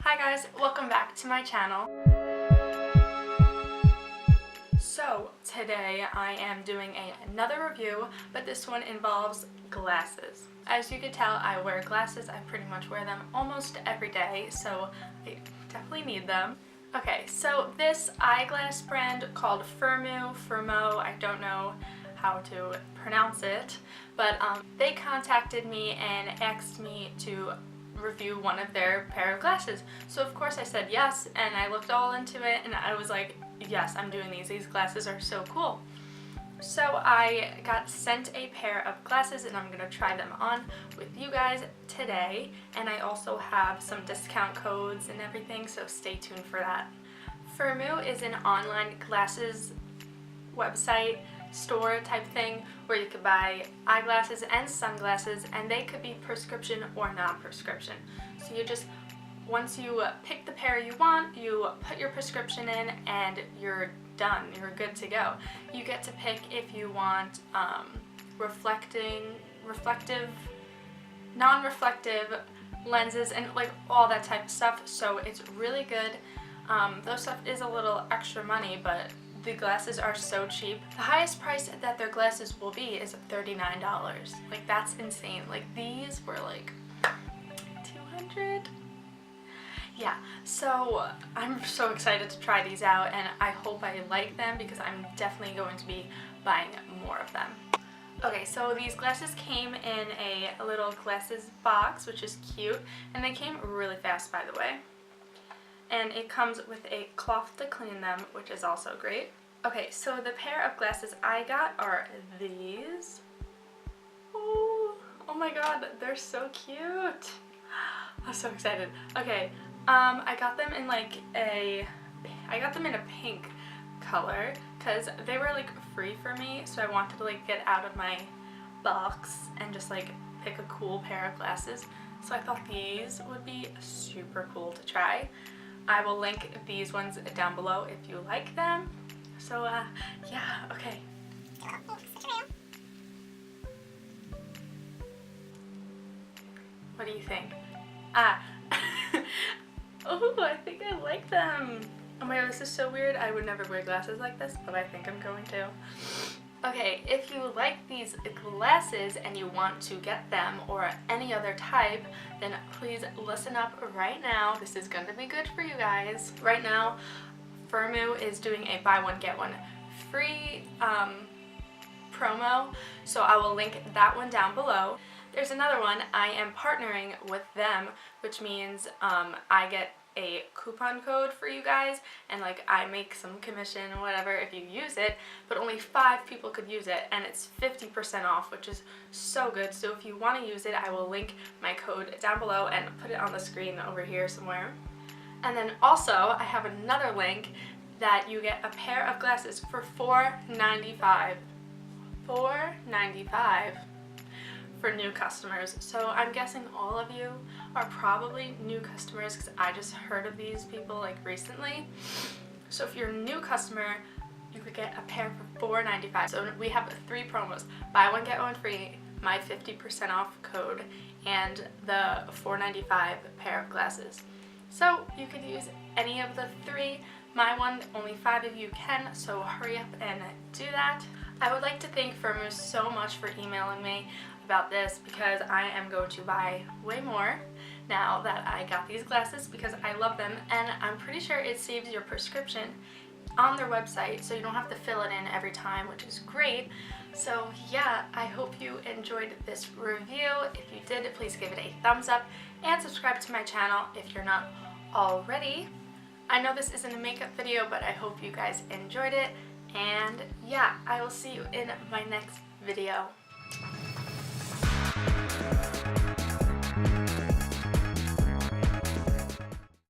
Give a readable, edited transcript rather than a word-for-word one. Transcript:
Hi guys, welcome back to my channel. So today I am doing another review, but this one involves glasses. As you can tell, I wear glasses. I pretty much wear them almost every day, so I definitely need them. Okay, so this eyeglass brand called Firmoo, I don't know how to pronounce it, but they contacted me and asked me to review one of their pair of glasses. So of course I said yes, and I looked all into it and I was like, yes, I'm doing these. These glasses are so cool. So I got sent a pair of glasses and I'm going to try them on with you guys today, and I also have some discount codes and everything, so stay tuned for that. Firmoo is an online glasses website store type thing where you could buy eyeglasses and sunglasses, and they could be prescription or non-prescription. So you just, once you pick the pair you want, you put your prescription in and you're done. You're good to go. You get to pick if you want reflective, non-reflective lenses and like all that type of stuff, so it's really good. Those stuff is a little extra money, but the glasses are so cheap. The highest price that their glasses will be is $39. Like, that's insane. Like, these were like $200. Yeah, so I'm so excited to try these out, and I hope I like them because I'm definitely going to be buying more of them. Okay, so these glasses came in a little glasses box, which is cute, and they came really fast, by the way. And it comes with a cloth to clean them, which is also great. Okay, so the pair of glasses I got are these. Oh my god, they're so cute. I'm so excited. Okay, I got them in a pink color because they were like free for me, so I wanted to like get out of my box and just like pick a cool pair of glasses. So I thought these would be super cool to try. I will link these ones down below if you like them. So yeah, okay. What do you think? Oh, I think I like them. Oh my god, this is so weird. I would never wear glasses like this, but I think I'm going to. Okay, if you like these glasses and you want to get them or any other type, then please listen up right now. This is going to be good for you guys. Right now, Firmoo is doing a buy one get one free promo, so I will link that one down below. There's another one. I am partnering with them, which means I get a coupon code for you guys, and like I make some commission or whatever if you use it, but only 5 people could use it, and it's 50% off, which is so good. So if you want to use it, I will link my code down below and put it on the screen over here somewhere. And then also I have another link that you get a pair of glasses for $4.95. $4.95 for new customers. So I'm guessing all of you are probably new customers because I just heard of these people like recently. So if you're a new customer, you could get a pair for $4.95. So we have 3 promos: buy one get one free, my 50% off code, and the $4.95 pair of glasses. So you could use any of the 3. My one, only 5 of you can, so hurry up and do that. I would like to thank Firmoo so much for emailing me about this because I am going to buy way more now that I got these glasses because I love them, and I'm pretty sure it saves your prescription on their website so you don't have to fill it in every time, which is great. So yeah, I hope you enjoyed this review. If you did, please give it a thumbs up and subscribe to my channel if you're not already. I know this isn't a makeup video, but I hope you guys enjoyed it, and yeah, I will see you in my next video.